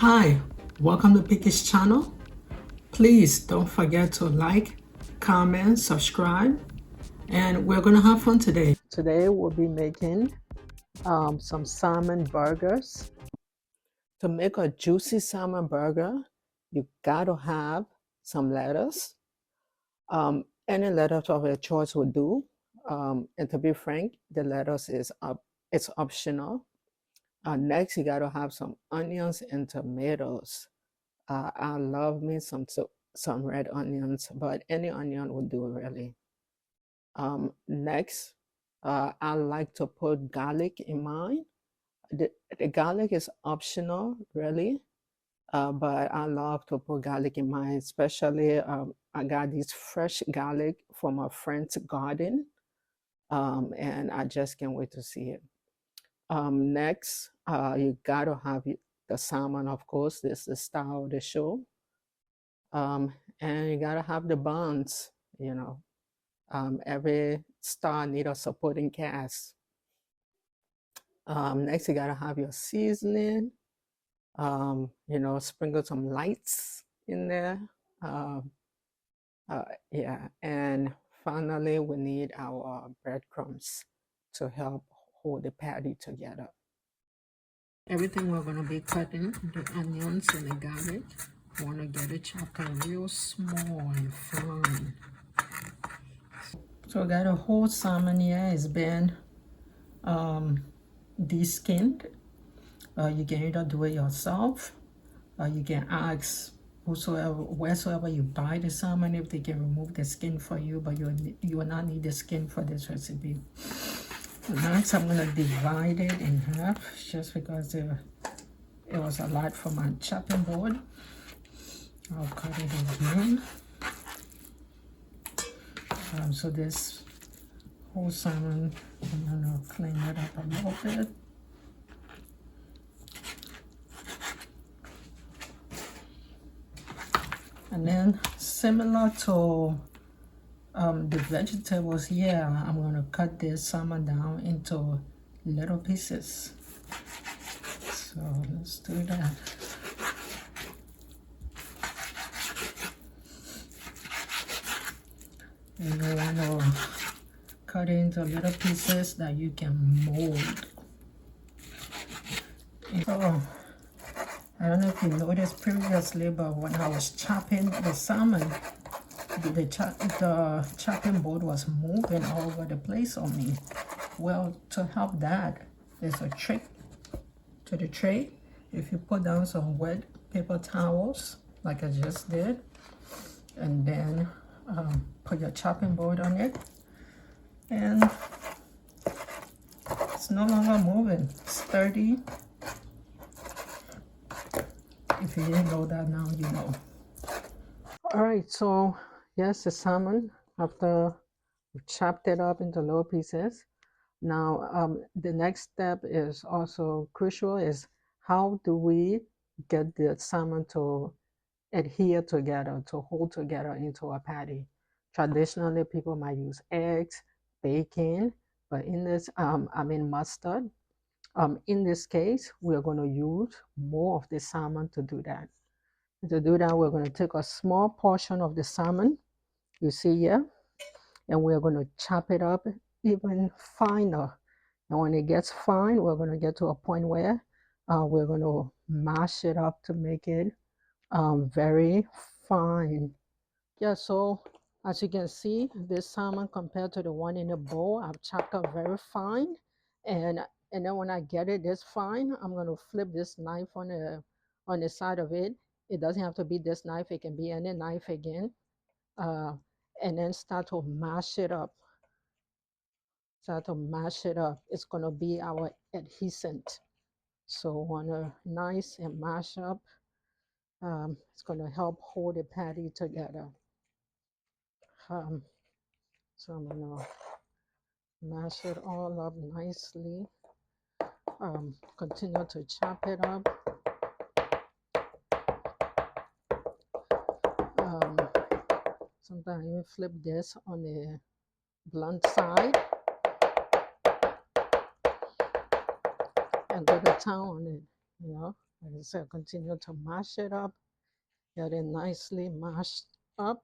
Hi, welcome to Picky's channel. Please don't forget to like, comment, subscribe, and we're gonna have fun today. Today we'll be making some salmon burgers. To make a juicy salmon burger, you gotta have some lettuce. Any lettuce of your choice will do. And to be frank, the lettuce is it's optional. Next, you gotta have some onions and tomatoes. I love me some red onions, but any onion would do really. Next, I like to put garlic in mine. The garlic is optional, really, but I love to put garlic in mine, especially I got this fresh garlic from a friend's garden, and I just can't wait to see it. Next, you gotta have the salmon, of course. This is the star of the show. And you gotta have the buns, you know. Every star need a supporting cast. Next, you gotta have your seasoning. Sprinkle some lights in there. Yeah, and finally, we need our breadcrumbs to help hold the patty together. Everything we're gonna be cutting, the onions and the garlic, I wanna get it chopped up real small and fine. So I got a whole salmon here. It's been de-skinned. You can either do it yourself, or you can ask wheresoever you buy the salmon if they can remove the skin for you, but you will not need the skin for this recipe. So next, I'm gonna divide it in half just because it was a lot for my chopping board. I'll cut it again. So this whole salmon, I'm gonna clean it up a little bit. And then similar to the vegetables here, I'm gonna cut this salmon down into little pieces. So let's do that. And you want to cut it into little pieces that you can mold. So I don't know if you noticed previously, but when I was chopping the salmon, the chopping board was moving all over the place on me. Well, to help that, there's a trick to the tray. If you put down some wet paper towels, like I just did, and then put your chopping board on it, and it's no longer moving. It's sturdy. If you didn't know that, now you know. All right, so yes, the salmon, after we chopped it up into little pieces. Now, the next step is also crucial, is how do we get the salmon to adhere together, to hold together into a patty. Traditionally, people might use eggs, bacon, but in this, mustard. In this case, we're going to use more of the salmon to do that. To do that, we're going to take a small portion of the salmon, you see here, and we're going to chop it up even finer. And when it gets fine, we're going to get to a point where we're going to mash it up to make it very fine. Yeah, so as you can see, this salmon compared to the one in the bowl, I've chopped up very fine. And then when I get it this fine, I'm going to flip this knife on the side of it. It doesn't have to be this knife, it can be any knife again. And then start to mash it up. Start to mash it up. It's going to be our adhesant. So want to nice and mash up. It's going to help hold the patty together. So I'm going to mash it all up nicely. Continue to chop it up. Sometimes you flip this on the blunt side and go to town on it, you know. Like I said, continue to mash it up. Get it nicely mashed up.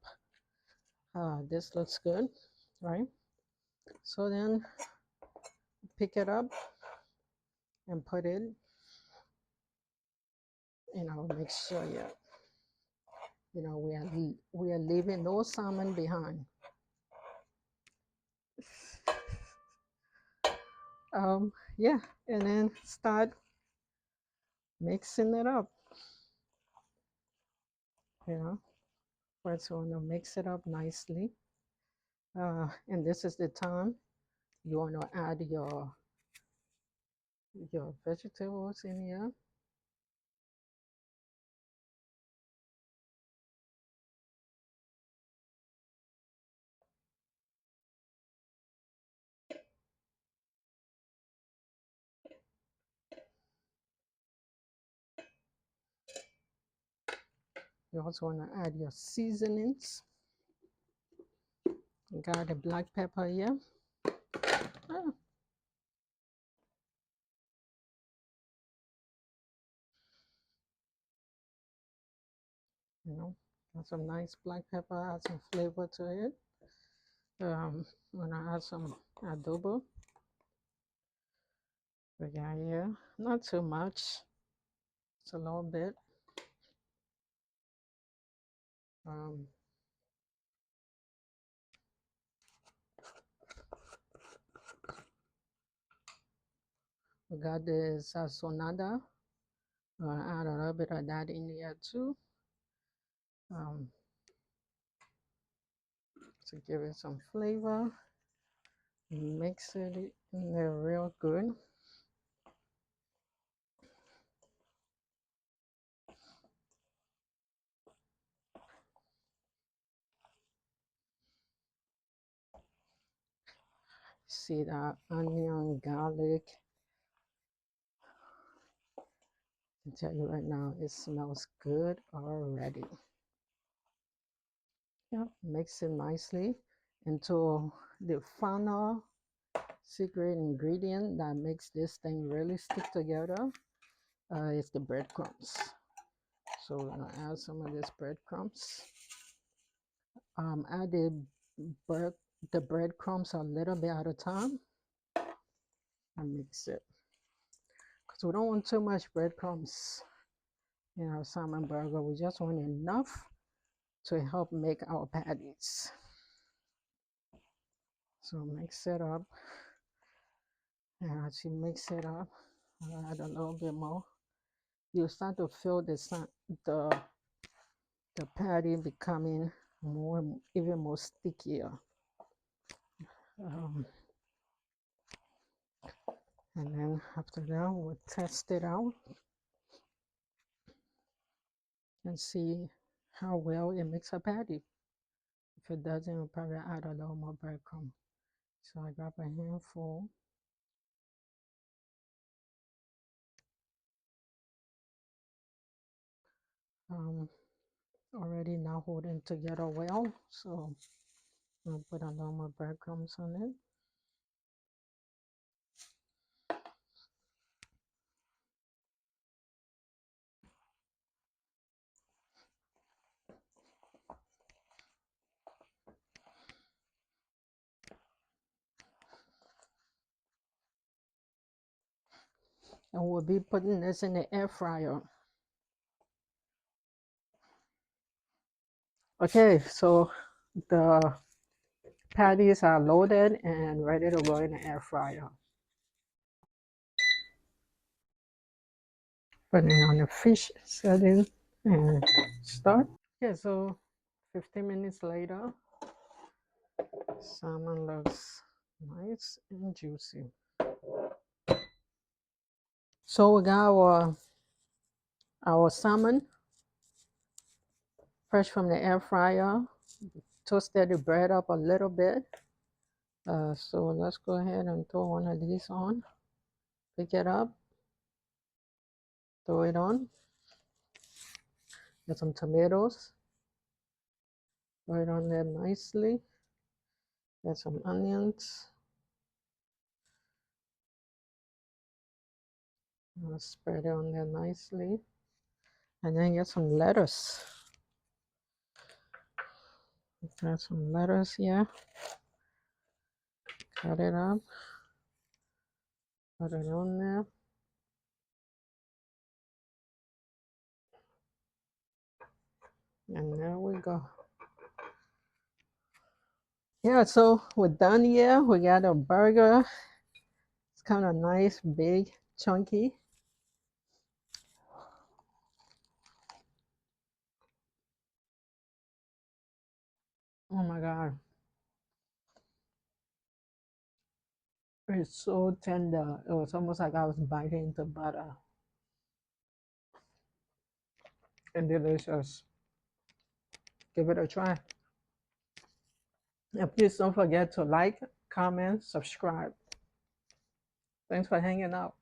This looks good, right? So then pick it up and put it, make sure we are leaving no salmon behind. Yeah, and then start mixing it up. First you want to mix it up nicely. And this is the time you want to add your vegetables in here. You also want to add your seasonings. You got the black pepper here. Ah, got some nice black pepper, add some flavor to it. I'm gonna add some adobo. We got here, not too much, it's a little bit. We got the Sazonador. I'm gonna add a little bit of that in here too, to give it some flavor. Mix it in there real good. See that onion, garlic. I can tell you right now, it smells good already. Yeah, mix it nicely into the final secret ingredient that makes this thing really stick together. Is the breadcrumbs. So we're gonna add some of this breadcrumbs. Add the breadcrumbs a little bit at a time and mix it, because we don't want too much breadcrumbs in our salmon burger. We just want enough to help make our patties. So mix it up, and as you mix it up, I'll add a little bit more. You start to feel the patty becoming even more stickier. And then after that, we'll test it out and see how well it makes a patty. If it doesn't, we'll probably add a little more breadcrumb. So I grab a handful. Already now holding together well, so I'll put a little more breadcrumbs on it. And we'll be putting this in the air fryer. Okay, so the patties are loaded and ready to go in the air fryer. Putting on the fish setting and start. Okay, so 15 minutes later, salmon looks nice and juicy. So we got our salmon fresh from the air fryer. Toasted the bread up a little bit. So let's go ahead and throw one of these on. Pick it up, throw it on. Get some tomatoes. Throw it on there nicely. Get some onions. Spread it on there nicely. And then get some lettuce. Got some lettuce here. Cut it up. Put it on there. And there we go. Yeah, so we're done here. We got a burger. It's kind of nice, big, chunky. Oh my God. It's so tender. It was almost like I was biting into butter. And delicious. Give it a try. And please don't forget to like, comment, subscribe. Thanks for hanging out.